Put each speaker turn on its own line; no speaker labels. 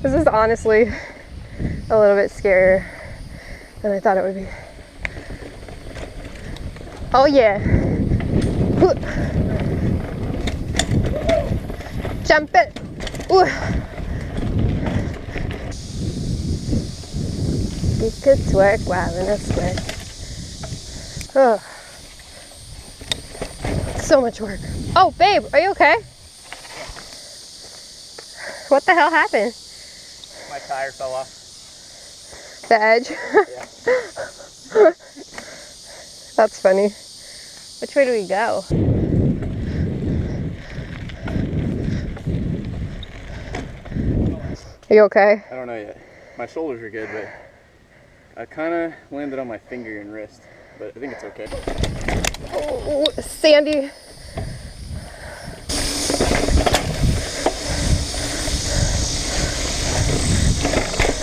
This is honestly a little bit scarier than I thought it would be. Oh yeah. Jump it. Ooh. You could twerk while in a sweat. Oh. So much work. Oh, babe, are you okay? What the hell happened?
My tire fell off.
The edge?
Yeah.
That's funny. Which way do we go? Are you okay?
I don't know yet. My shoulders are good, but I kind of landed on my finger and wrist, but I think it's okay.
Oh, sandy.